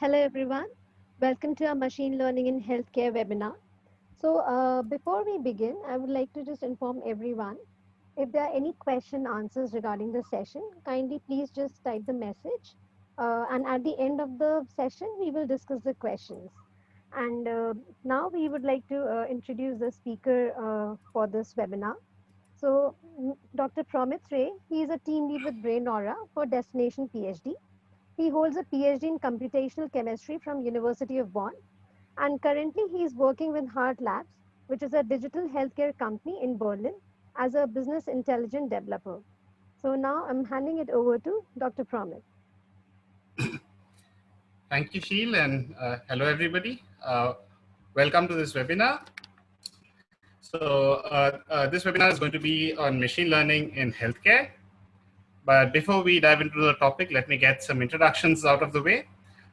Hello everyone, welcome to our Machine Learning in Healthcare webinar. Before we begin, I would like to just inform everyone, if there are any question answers regarding the session, kindly please just type the message and at the end of the session, we will discuss the questions. And now we would like to introduce the speaker for this webinar. Dr. Promit Ray, he is a team lead with BrainAura for Destination PhD. He holds a PhD in computational chemistry from University of Bonn, and currently he is working with Heart Labs, which is a digital healthcare company in Berlin, as a business intelligence developer. So now I'm handing it over to Dr. Promit. Thank you, Sheel, and hello, everybody. Welcome to this webinar. This webinar is going to be on machine learning in healthcare. But before we dive into the topic, let me get some introductions out of the way.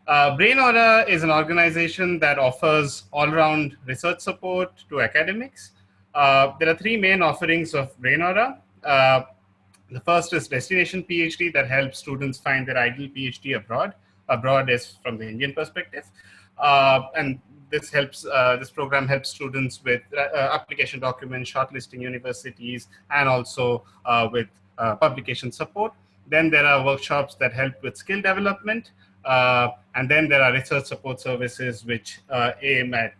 BrainAura is an organization that offers all-round research support to academics. There are three main offerings of BrainAura. The first is Destination PhD that helps students find their ideal PhD abroad. Abroad is from the Indian perspective. And this program helps students with application documents, shortlisting universities, and also with publication support. Then there are workshops that help with skill development. And then there are research support services which aim at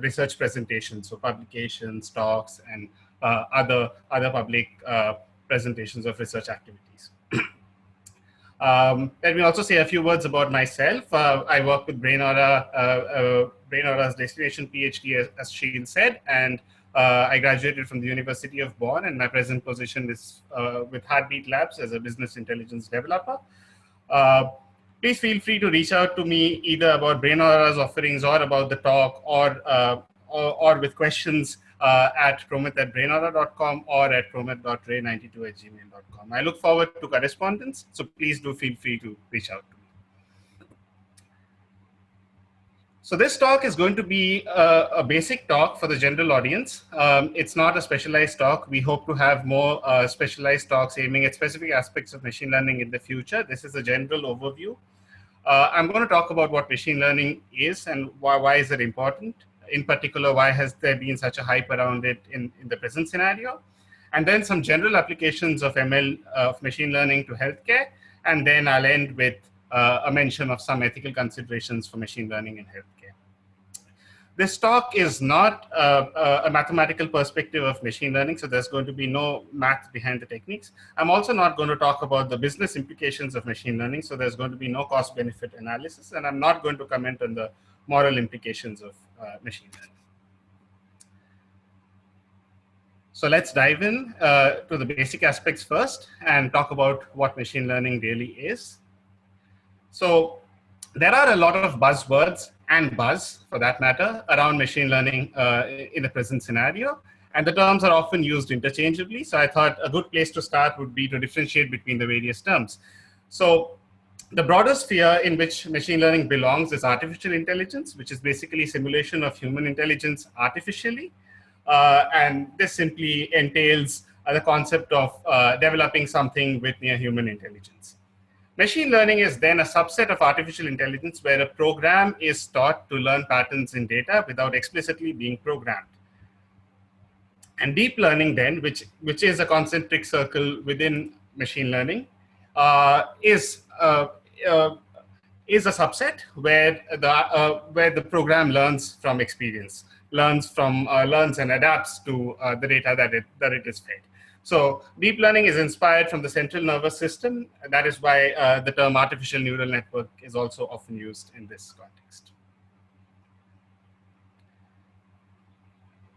research presentations, so publications, talks, and other public presentations of research activities. Let me also say a few words about myself. I work with BrainAura, BrainAura's Destination PhD, as Sheel said, and I graduated from the University of Bonn, and my present position is with Heartbeat Labs as a business intelligence developer. Please feel free to reach out to me either about BrainAura's offerings or about the talk, or with questions at promit@brainaura.com or at promit.ray92@gmail.com. I look forward to correspondence, so please do feel free to reach out to me. So this talk is going to be a basic talk for the general audience. It's not a specialized talk. We hope to have more specialized talks aiming at specific aspects of machine learning in the future. This is a general overview. I'm going to talk about what machine learning is and why is it important. In particular, why has there been such a hype around it in the present scenario? And then some general applications of ML, of machine learning to healthcare. And then I'll end with a mention of some ethical considerations for machine learning in healthcare. This talk is not a mathematical perspective of machine learning, so there's going to be no math behind the techniques. I'm also not going to talk about the business implications of machine learning, so there's going to be no cost-benefit analysis, and I'm not going to comment on the moral implications of machine learning. So let's dive in to the basic aspects first and talk about what machine learning really is. So there are a lot of buzzwords and buzz, for that matter, around machine learning in the present scenario. And the terms are often used interchangeably. So I thought a good place to start would be to differentiate between the various terms. So the broader sphere in which machine learning belongs is artificial intelligence, which is basically simulation of human intelligence artificially. And this simply entails the concept of developing something with near human intelligence. Machine learning is then a subset of artificial intelligence where a program is taught to learn patterns in data without explicitly being programmed. And deep learning then, which is a concentric circle within machine learning, is a subset where the program learns from experience, learns and adapts to the data that it is fed. So deep learning is inspired from the central nervous system. And that is why the term artificial neural network is also often used in this context.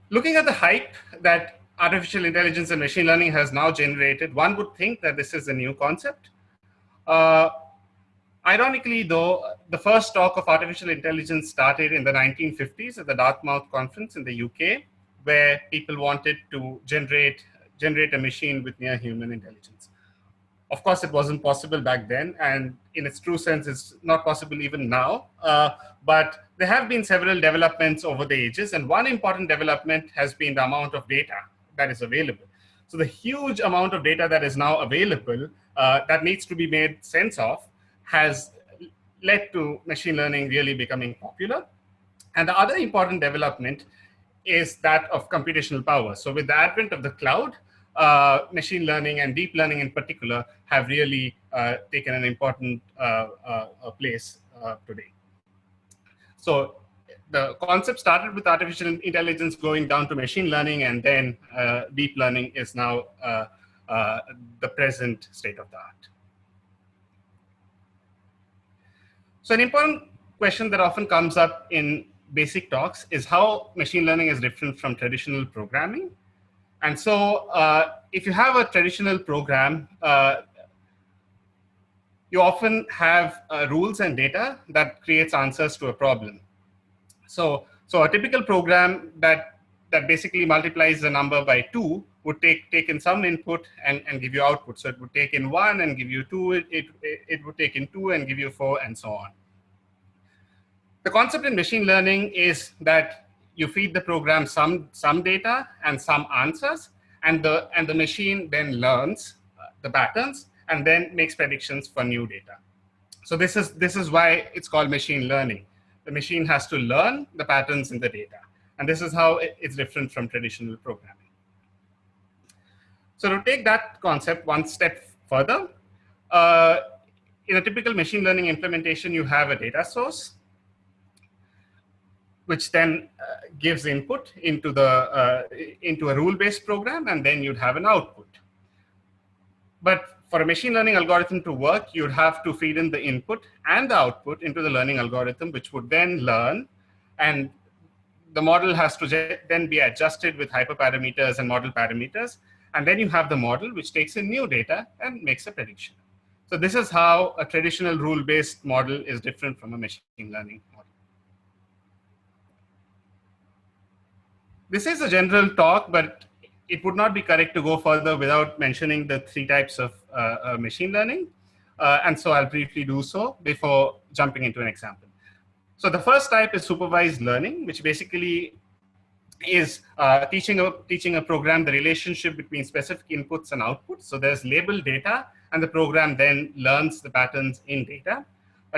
Looking at the hype that artificial intelligence and machine learning has now generated, one would think that this is a new concept. Ironically, though, the first talk of artificial intelligence started in the 1950s at the Dartmouth conference in the UK, where people wanted to generate a machine with near human intelligence. Of course, it wasn't possible back then, and in its true sense, it's not possible even now. But there have been several developments over the ages, and one important development has been the amount of data that is available. So the huge amount of data that is now available that needs to be made sense of has led to machine learning really becoming popular. And the other important development is that of computational power. So with the advent of the cloud, machine learning and deep learning in particular have really taken an important place today. So the concept started with artificial intelligence going down to machine learning, and then deep learning is now the present state of the art. So an important question that often comes up in basic talks is how machine learning is different from traditional programming. And so if you have a traditional program, you often have rules and data that creates answers to a problem. So a typical program that basically multiplies the number by 2 would take in some input and give you output. So it would take in 1 and give you 2, it would take in 2 and give you 4, and so on. The concept in machine learning is that you feed the program some data and some answers, and the machine then learns the patterns and then makes predictions for new data. So this is why it's called machine learning. The machine has to learn the patterns in the data, and this is how it's different from traditional programming. So to take that concept one step further, in a typical machine learning implementation, you have a data source, which then gives input into a rule-based program, and then you'd have an output. But for a machine learning algorithm to work, you'd have to feed in the input and the output into the learning algorithm, which would then learn, and the model has to then be adjusted with hyperparameters and model parameters, and then you have the model which takes in new data and makes a prediction. So this is how a traditional rule-based model is different from a machine learning model. This is a general talk, but it would not be correct to go further without mentioning the 3 types of machine learning. And so I'll briefly do so before jumping into an example. So the first type is supervised learning, which basically is teaching a program the relationship between specific inputs and outputs. So there's labeled data, and the program then learns the patterns in data.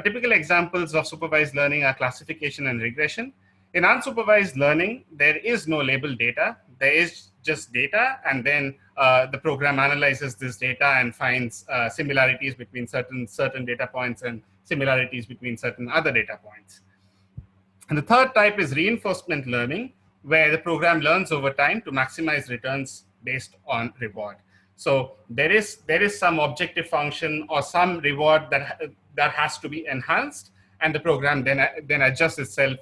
Typical examples of supervised learning are classification and regression. In unsupervised learning, there is no labeled data. There is just data, and then the program analyzes this data and finds similarities between certain data points and similarities between certain other data points. And the third type is reinforcement learning, where the program learns over time to maximize returns based on reward. So there is some objective function or some reward that has to be enhanced, and the program then adjusts itself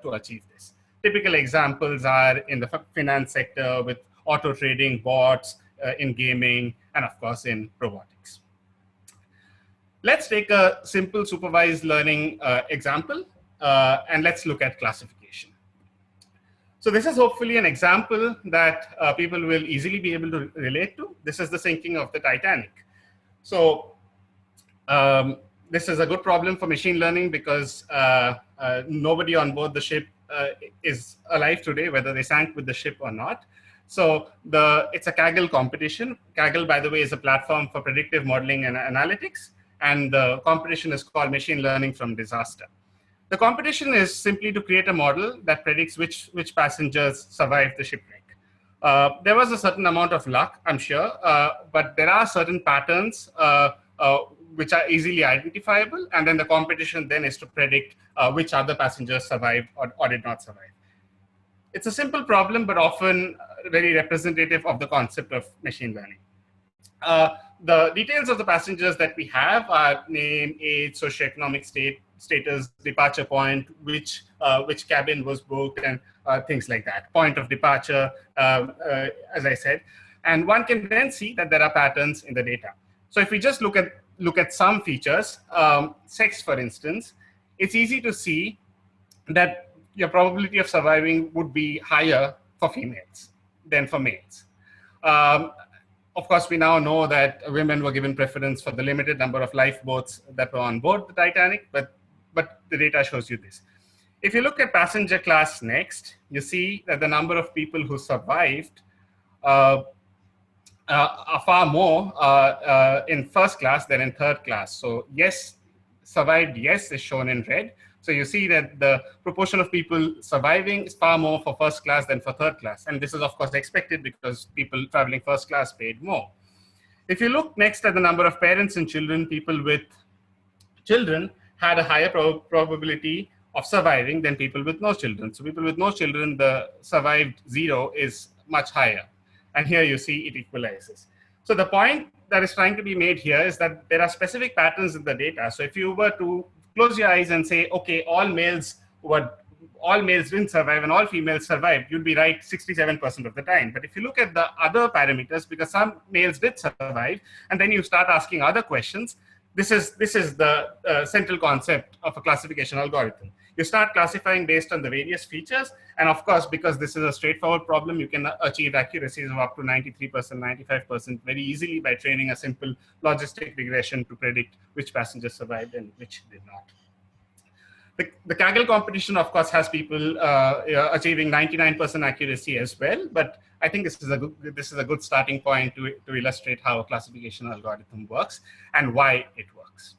to achieve this. Typical examples are in the finance sector with auto trading, bots, in gaming, and of course in robotics. Let's take a simple supervised learning example, and let's look at classification. So this is hopefully an example that people will easily be able to relate to. This is the sinking of the Titanic. So this is a good problem for machine learning because nobody on board the ship is alive today, whether they sank with the ship or not. So it's a Kaggle competition. Kaggle, by the way, is a platform for predictive modeling and analytics. And the competition is called Machine Learning from Disaster. The competition is simply to create a model that predicts which passengers survived the shipwreck. There was a certain amount of luck, I'm sure, but there are certain patterns which are easily identifiable, and then the competition then is to predict which other passengers survived or did not survive. It's a simple problem, but often very representative of the concept of machine learning. The details of the passengers that we have are name, age, socioeconomic status, departure point, which cabin was booked, and things like that. Point of departure, as I said. And one can then see that there are patterns in the data. So if we just look at some features, sex, for instance, it's easy to see that your probability of surviving would be higher for females than for males. Of course, we now know that women were given preference for the limited number of lifeboats that were on board the Titanic, but the data shows you this. If you look at passenger class next, you see that the number of people who survived are far more in first class than in third class. So yes, survived yes is shown in red. So you see that the proportion of people surviving is far more for first class than for third class. And this is, of course, expected because people traveling first class paid more. If you look next at the number of parents and children, people with children had a higher probability of surviving than people with no children. So people with no children, the survived 0 is much higher. And here you see it equalizes. So the point that is trying to be made here is that there are specific patterns in the data. So if you were to close your eyes and say, okay, all males didn't survive and all females survived, you'd be right 67% of the time. But if you look at the other parameters, because some males did survive, and then you start asking other questions, this is the central concept of a classification algorithm. You start classifying based on the various features. And of course, because this is a straightforward problem, you can achieve accuracies of up to 93%, 95% very easily by training a simple logistic regression to predict which passengers survived and which did not. The Kaggle competition, of course, has people achieving 99% accuracy as well. But I think this is a good starting point to illustrate how a classification algorithm works and why it works.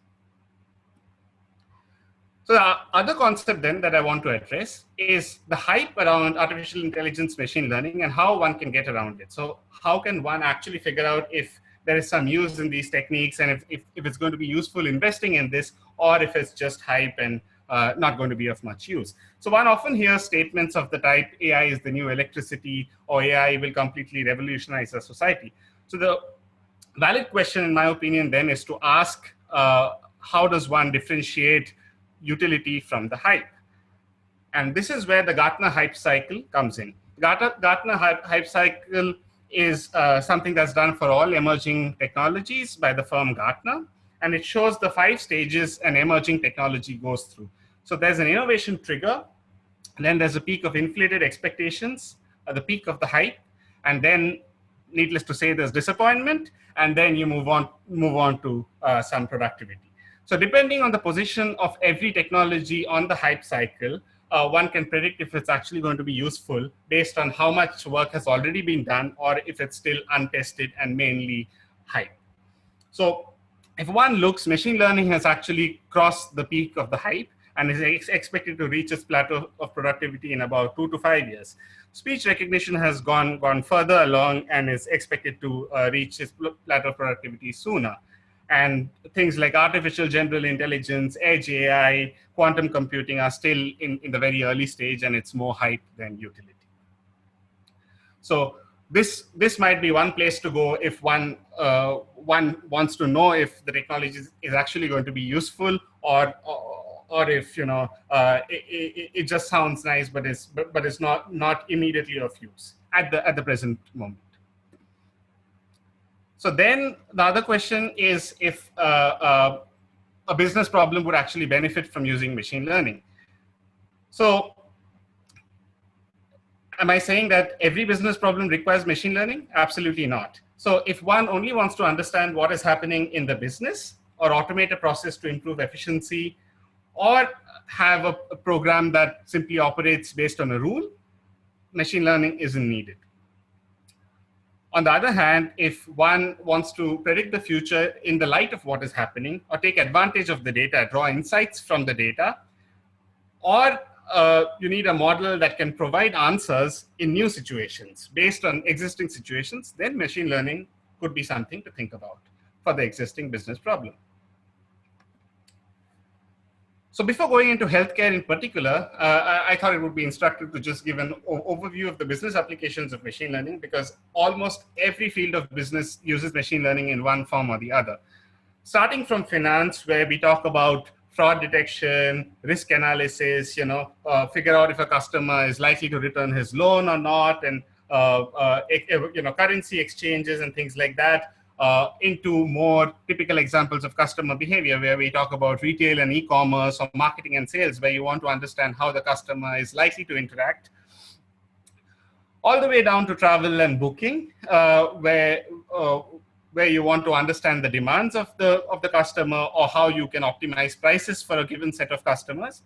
So the other concept then that I want to address is the hype around artificial intelligence machine learning and how one can get around it. So how can one actually figure out if there is some use in these techniques and if it's going to be useful investing in this, or if it's just hype and not going to be of much use. So one often hears statements of the type, AI is the new electricity, or AI will completely revolutionize our society. So the valid question, in my opinion, then is to ask, how does one differentiate utility from the hype? And this is where the Gartner hype cycle comes in. Gartner hype cycle is something that's done for all emerging technologies by the firm Gartner. And it shows the 5 stages an emerging technology goes through. So there's an innovation trigger, and then there's a peak of inflated expectations, the peak of the hype, and then, needless to say, there's disappointment, and then you move on to some productivity. So depending on the position of every technology on the hype cycle, one can predict if it's actually going to be useful based on how much work has already been done, or if it's still untested and mainly hype. So if one looks, machine learning has actually crossed the peak of the hype and is expected to reach its plateau of productivity in about 2 to 5 years. Speech recognition has gone further along and is expected to reach its plateau of productivity sooner. And things like artificial general intelligence, edge AI, quantum computing are still in the very early stage, and it's more hype than utility. So this might be one place to go if one wants to know if the technology is actually going to be useful, or if it just sounds nice, but it's not immediately of use at the present moment. So then the other question is if a business problem would actually benefit from using machine learning. So am I saying that every business problem requires machine learning? Absolutely not. So if one only wants to understand what is happening in the business, or automate a process to improve efficiency, or have a program that simply operates based on a rule, machine learning isn't needed. On the other hand, if one wants to predict the future in the light of what is happening, or take advantage of the data, draw insights from the data, or you need a model that can provide answers in new situations based on existing situations, then machine learning could be something to think about for the existing business problem. So before going into healthcare in particular, I thought it would be instructive to just give an overview of the business applications of machine learning, because almost every field of business uses machine learning in one form or the other. Starting from finance, where we talk about fraud detection, risk analysis, figure out if a customer is likely to return his loan or not, and currency exchanges and things like that, into more typical examples of customer behavior, where we talk about retail and e-commerce, or marketing and sales, where you want to understand how the customer is likely to interact, all the way down to travel and booking, where you want to understand the demands of the customer, or how you can optimize prices for a given set of customers.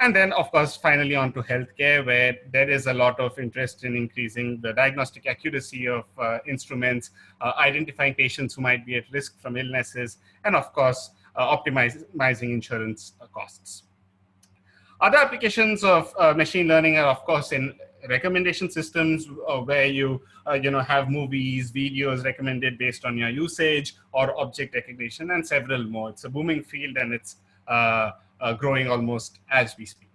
And then, of course, finally on to healthcare, where there is a lot of interest in increasing the diagnostic accuracy of instruments, identifying patients who might be at risk from illnesses, and of course, optimizing insurance costs. Other applications of machine learning are, of course, in recommendation systems where you have movies, videos recommended based on your usage, or object recognition, and several more. It's a booming field, and it's growing almost as we speak.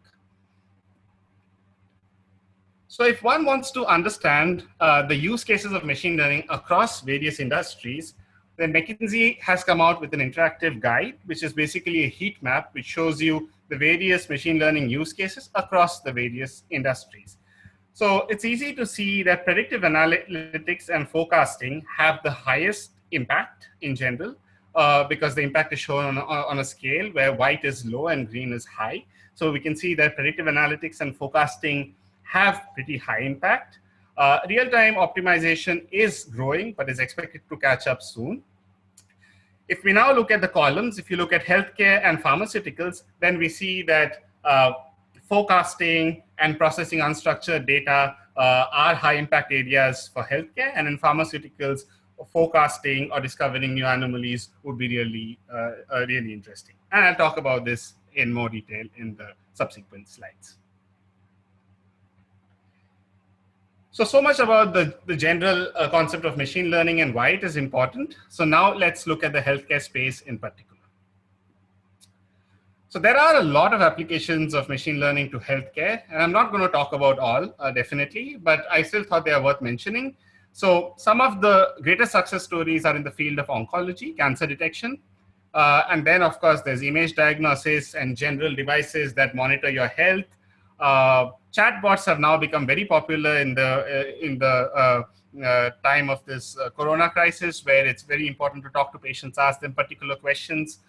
So if one wants to understand the use cases of machine learning across various industries, then McKinsey has come out with an interactive guide, which is basically a heat map, which shows you the various machine learning use cases across the various industries. So it's easy to see that predictive analytics and forecasting have the highest impact in general, because the impact is shown on a scale where white is low and green is high. So we can see that predictive analytics and forecasting have pretty high impact. Real-time optimization is growing, but is expected to catch up soon. If we now look at the columns, if you look at healthcare and pharmaceuticals, then we see that forecasting and processing unstructured data are high impact areas for healthcare, and in pharmaceuticals, forecasting or discovering new anomalies would be really interesting. And I'll talk about this in more detail in the subsequent slides. So much about the general concept of machine learning and why it is important. So now let's look at the healthcare space in particular. So there are a lot of applications of machine learning to healthcare, and I'm not going to talk about all, definitely, but I still thought they are worth mentioning. So some of the greatest success stories are in the field of oncology, cancer detection, and then of course there's image diagnosis and general devices that monitor your health. Chatbots have now become very popular in the time of this corona crisis, where it's very important to talk to patients, ask them particular questions.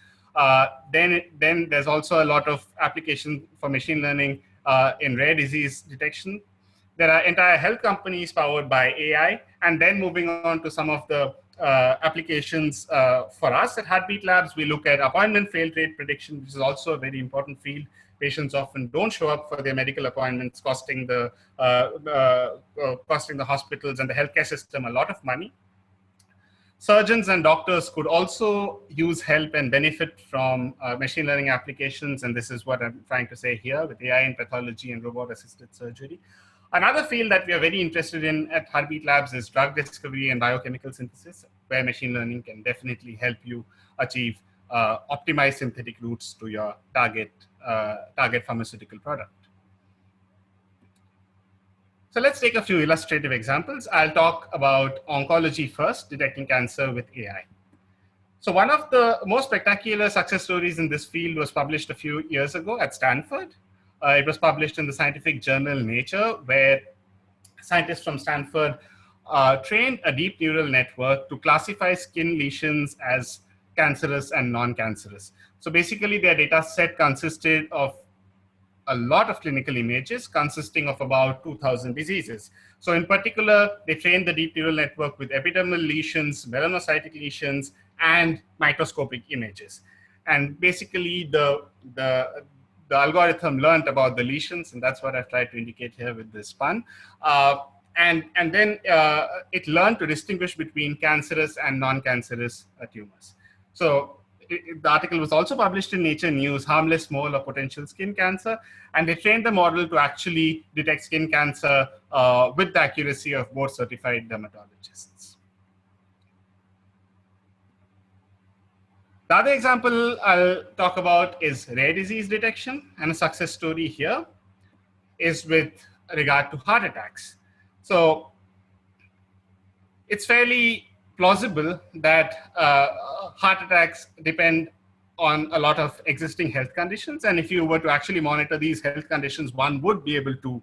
Then there's also a lot of application for machine learning in rare disease detection. There are entire health companies powered by AI, and then moving on to some of the applications for us at Heartbeat Labs, we look at appointment fail rate prediction, which is also a very important field. Patients often don't show up for their medical appointments, costing the hospitals and the healthcare system a lot of money. Surgeons and doctors could also use help and benefit from machine learning applications, and this is what I'm trying to say here with AI in pathology and robot-assisted surgery. Another field that we are very interested in at Heartbeat Labs is drug discovery and biochemical synthesis, where machine learning can definitely help you achieve optimized synthetic routes to your target pharmaceutical product. So let's take a few illustrative examples. I'll talk about oncology first, detecting cancer with AI. So one of the most spectacular success stories in this field was published a few years ago at Stanford. It was published in the scientific journal Nature, where scientists from Stanford trained a deep neural network to classify skin lesions as cancerous and non-cancerous. So basically their data set consisted of a lot of clinical images consisting of about 2,000 diseases. So in particular, they trained the deep neural network with epidermal lesions, melanocytic lesions, and microscopic images. And basically the algorithm learned about the lesions, and that's what I've tried to indicate here with this pun. And then it learned to distinguish between cancerous and non-cancerous tumors. So the article was also published in Nature News, harmless mole of potential skin cancer, and they trained the model to actually detect skin cancer with the accuracy of board-certified dermatologists. The other example I'll talk about is rare disease detection, and a success story here is with regard to heart attacks. So it's fairly plausible that heart attacks depend on a lot of existing health conditions. And if you were to actually monitor these health conditions, one would be able to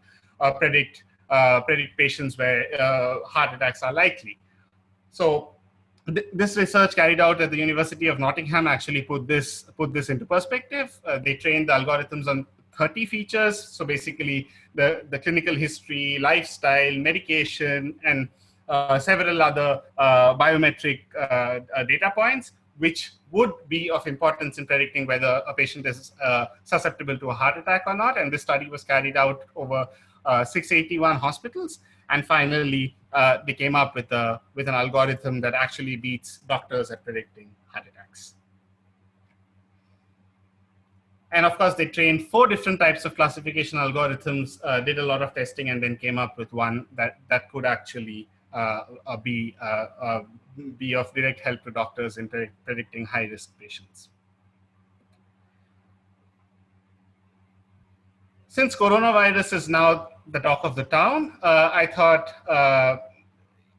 predict patients where heart attacks are likely. So this research carried out at the University of Nottingham actually put this into perspective. They trained the algorithms on 30 features. So basically the clinical history, lifestyle, medication, and several other biometric data points, which would be of importance in predicting whether a patient is susceptible to a heart attack or not. And this study was carried out over 681 hospitals. And finally, they came up with an algorithm that actually beats doctors at predicting heart attacks. And of course, they trained 4 different types of classification algorithms, did a lot of testing, and then came up with one that could actually be of direct help to doctors in predicting high-risk patients. Since coronavirus is now the talk of the town, I thought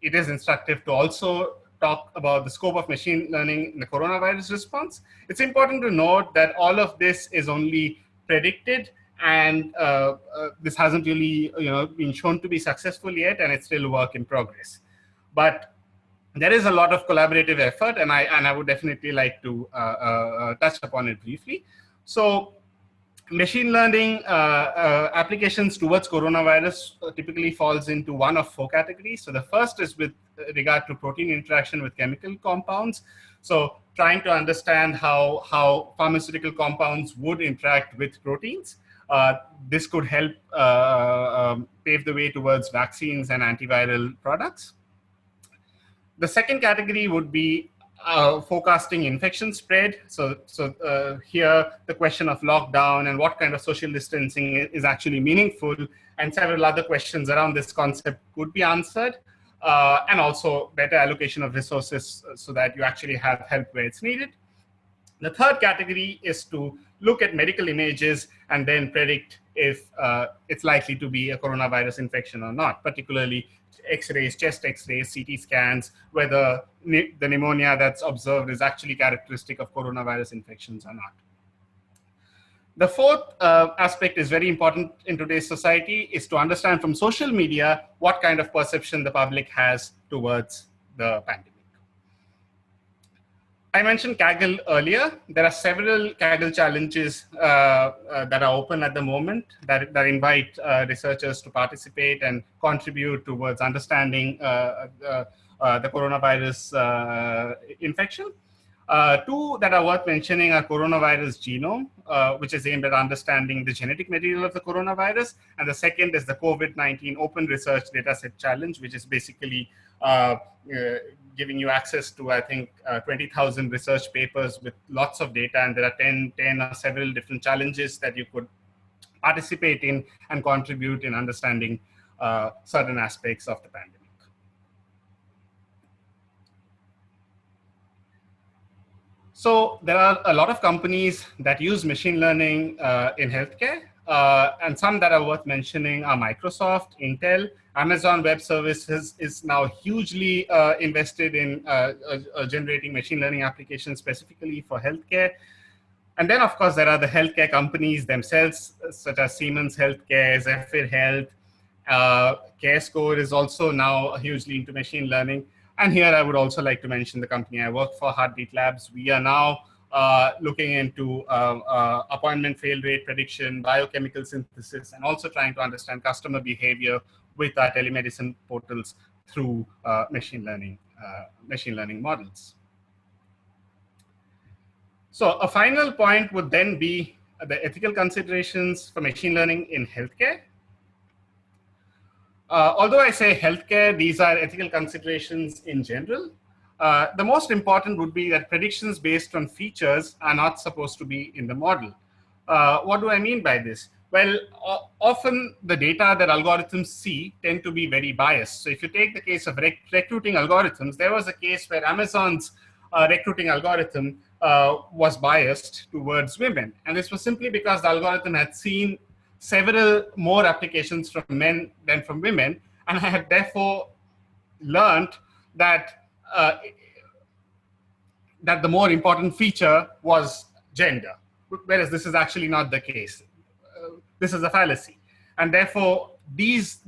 it is instructive to also talk about the scope of machine learning in the coronavirus response. It's important to note that all of this is only predicted, and this hasn't really been shown to be successful yet, and it's still a work in progress. But there is a lot of collaborative effort, and I would definitely like to touch upon it briefly. So machine learning applications towards coronavirus typically falls into one of 4 categories. So the first is with regard to protein interaction with chemical compounds. So trying to understand how pharmaceutical compounds would interact with proteins. This could help pave the way towards vaccines and antiviral products. The second category would be forecasting infection spread. So here the question of lockdown and what kind of social distancing is actually meaningful, and several other questions around this concept could be answered, and also better allocation of resources so that you actually have help where it's needed. The third category is to look at medical images and then predict if it's likely to be a coronavirus infection or not, particularly X-rays, chest X-rays, CT scans, whether the pneumonia that's observed is actually characteristic of coronavirus infections or not. The fourth aspect is very important in today's society, is to understand from social media what kind of perception the public has towards the pandemic. I mentioned Kaggle earlier. There are several Kaggle challenges that are open at the moment that invite researchers to participate and contribute towards understanding the coronavirus infection. 2 that are worth mentioning are coronavirus genome, which is aimed at understanding the genetic material of the coronavirus. And the second is the COVID-19 Open Research Dataset Challenge, which is basically giving you access to, I think, 20,000 research papers with lots of data, and there are 10 or several different challenges that you could participate in and contribute in understanding certain aspects of the pandemic. So there are a lot of companies that use machine learning in healthcare, and some that are worth mentioning are Microsoft, Intel. Amazon Web Services is now hugely invested in generating machine learning applications specifically for healthcare. And then, of course, there are the healthcare companies themselves, such as Siemens Healthcare, Zephyr Health. CareScore is also now hugely into machine learning. And here I would also like to mention the company I work for, Heartbeat Labs. We are now looking into appointment fail rate prediction, biochemical synthesis, and also trying to understand customer behavior with our telemedicine portals through machine learning models. So a final point would then be the ethical considerations for machine learning in healthcare. Although I say healthcare, these are ethical considerations in general. The most important would be that predictions based on features are not supposed to be in the model. What do I mean by this? Well, often the data that algorithms see tend to be very biased. So if you take the case of recruiting algorithms, there was a case where Amazon's recruiting algorithm was biased towards women. And this was simply because the algorithm had seen several more applications from men than from women, and I had therefore learned that that the more important feature was gender, whereas this is actually not the case. This is a fallacy, and therefore these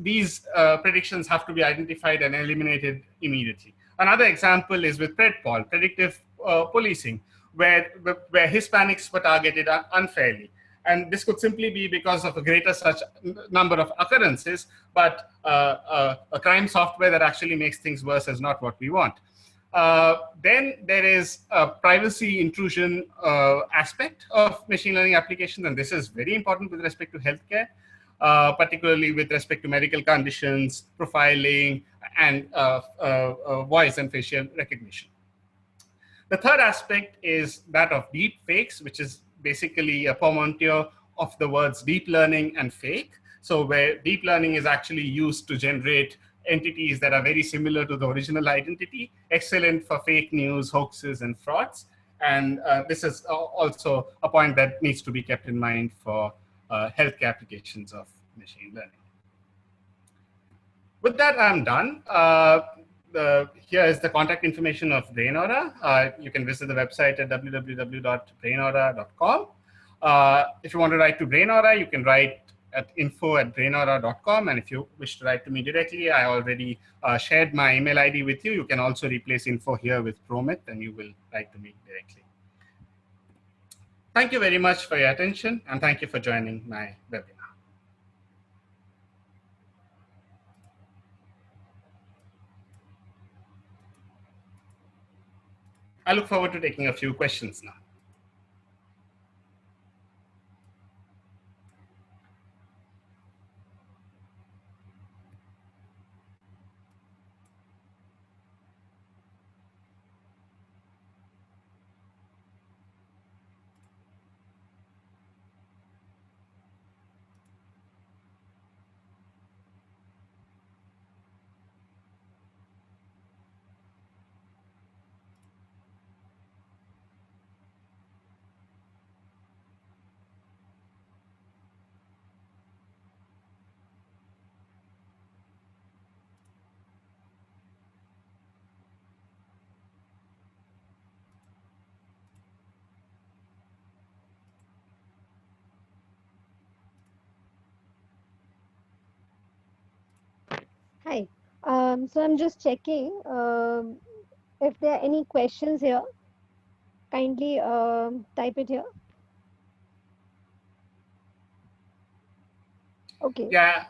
predictions have to be identified and eliminated immediately. Another example is with PredPol, predictive policing, where Hispanics were targeted unfairly. And this could simply be because of a greater such number of occurrences, but a crime software that actually makes things worse is not what we want. Then there is a privacy intrusion aspect of machine learning applications, and this is very important with respect to healthcare, particularly with respect to medical conditions, profiling, and voice and facial recognition. The third aspect is that of deep fakes, which is basically a portmanteau of the words deep learning and fake. So where deep learning is actually used to generate entities that are very similar to the original identity, excellent for fake news, hoaxes, and frauds. And this is also a point that needs to be kept in mind for healthcare applications of machine learning. With that, I'm done. Here is the contact information of BrainAura. You can visit the website at www.brainaura.com. If you want to write to BrainAura, you can write at info@brainaura.com. And if you wish to write to me directly, I already shared my email ID with you. You can also replace info here with Promit, and you will write to me directly. Thank you very much for your attention, and thank you for joining my webinar. I look forward to taking a few questions now. Hi. So I'm just checking if there are any questions here. Kindly type it here. Okay. Yeah.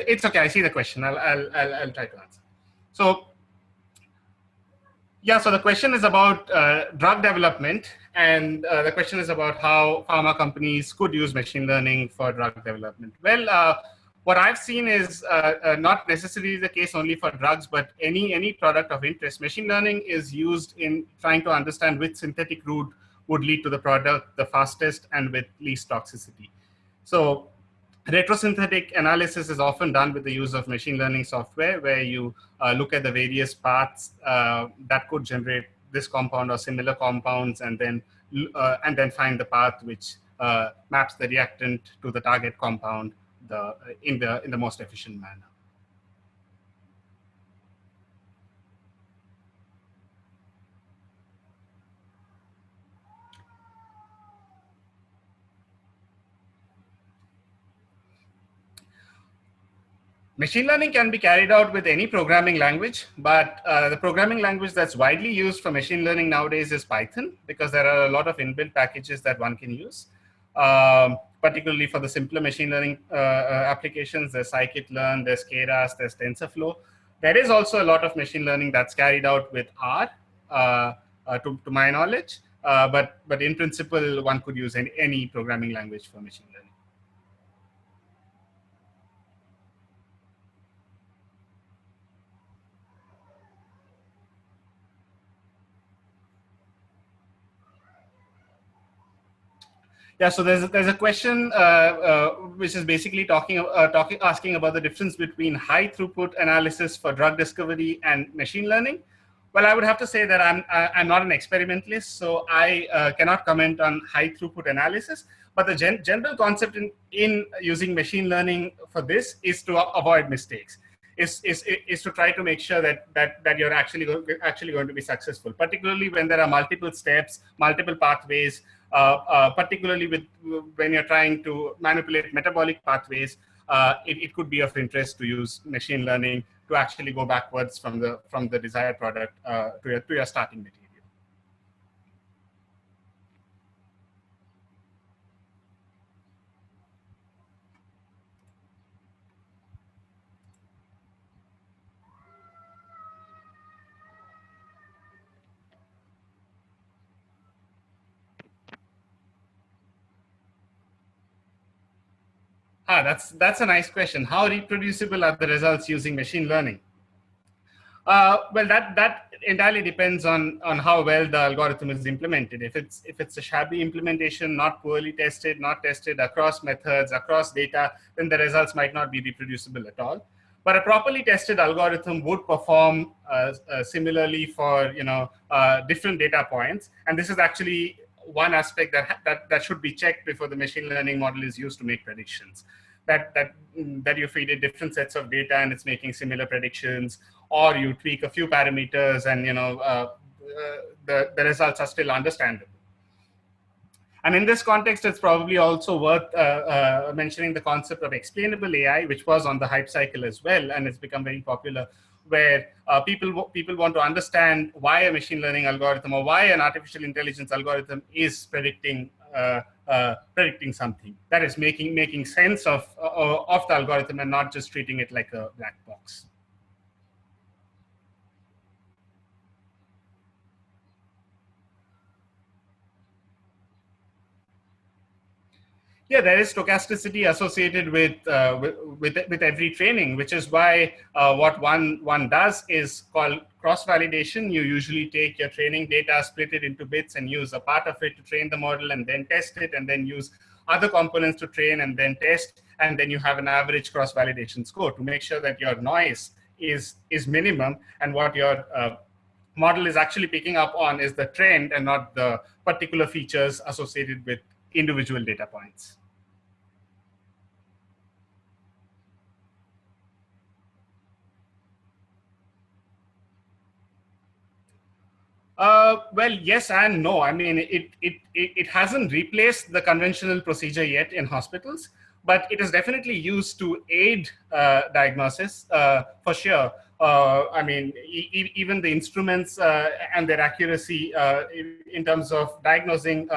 It's okay. I see the question. I'll try to answer. So yeah, so the question is about drug development, and the question is about how pharma companies could use machine learning for drug development. Well, what I've seen is not necessarily the case only for drugs, but any product of interest. Machine learning is used in trying to understand which synthetic route would lead to the product the fastest and with least toxicity. So retrosynthetic analysis is often done with the use of machine learning software, where you look at the various paths that could generate this compound or similar compounds, and then find the path which maps the reactant to the target compound in the most efficient manner. Machine learning can be carried out with any programming language, but the programming language that's widely used for machine learning nowadays is Python, because there are a lot of inbuilt packages that one can use. Particularly for the simpler machine learning applications, there's scikit-learn, there's Keras, there's TensorFlow. There is also a lot of machine learning that's carried out with R, to my knowledge, but in principle, one could use any programming language for machine learning. Yeah, so there's a question which is basically asking about the difference between high throughput analysis for drug discovery and machine learning. Well, I would have to say that I'm not an experimentalist, so I cannot comment on high throughput analysis. But the general concept in using machine learning for this is to avoid mistakes. Is to try to make sure that you're actually going to be successful, particularly when there are multiple steps, multiple pathways. Particularly when you're trying to manipulate metabolic pathways, it could be of interest to use machine learning to actually go backwards from the desired product to your starting material. That's a nice question. How reproducible are the results using machine learning? Well, that entirely depends on how well the algorithm is implemented. If it's a shabby implementation, not poorly tested, not tested across methods, across data, then the results might not be reproducible at all. But a properly tested algorithm would perform similarly for different data points, and this is actually one aspect that should be checked before the machine learning model is used to make predictions. That you feed it different sets of data and it's making similar predictions, or you tweak a few parameters and the results are still understandable. And in this context, it's probably also worth mentioning the concept of explainable AI, which was on the hype cycle as well, and it's become very popular, where people want to understand why a machine learning algorithm or why an artificial intelligence algorithm is predicting something. That is making sense of the algorithm and not just treating it like a black box. Yeah, there is stochasticity associated with every training, which is why what one does is called cross validation. You usually take your training data, split it into bits, and use a part of it to train the model, and then test it, and then use other components to train and then test, and then you have an average cross validation score to make sure that your noise is minimum, and what your model is actually picking up on is the trend and not the particular features associated with individual data points. Well, yes and no. I mean, it hasn't replaced the conventional procedure yet in hospitals, but it is definitely used to aid diagnosis for sure. I mean, even the instruments and their accuracy in terms of diagnosing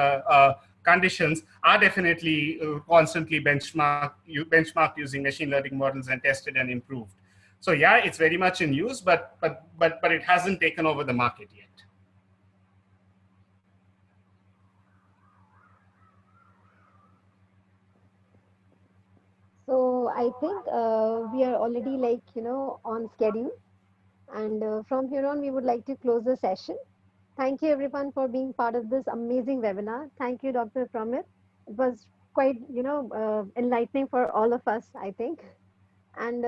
conditions are definitely constantly benchmarked using machine learning models and tested and improved. So yeah, it's very much in use, but it hasn't taken over the market yet. So I think we are already on schedule. And from here on, we would like to close the session. Thank you everyone for being part of this amazing webinar. Thank you, Dr. Pramit. It was quite, enlightening for all of us, I think. And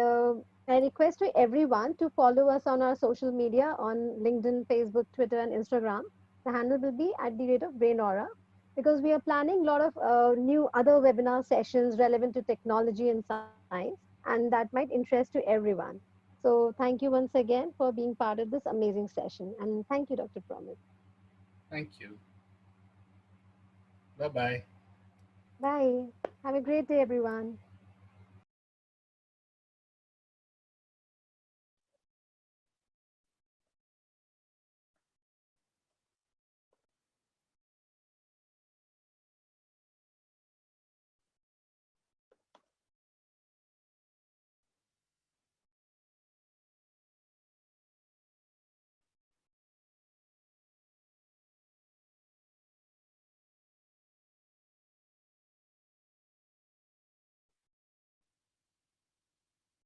I request to everyone to follow us on our social media on LinkedIn, Facebook, Twitter, and Instagram. The handle will be at the rate of BrainAura, because we are planning a lot of new other webinar sessions relevant to technology and science, and that might interest to everyone. So thank you once again for being part of this amazing session. And thank you, Dr. Pramit. Thank you. Bye bye. Bye. Have a great day, everyone.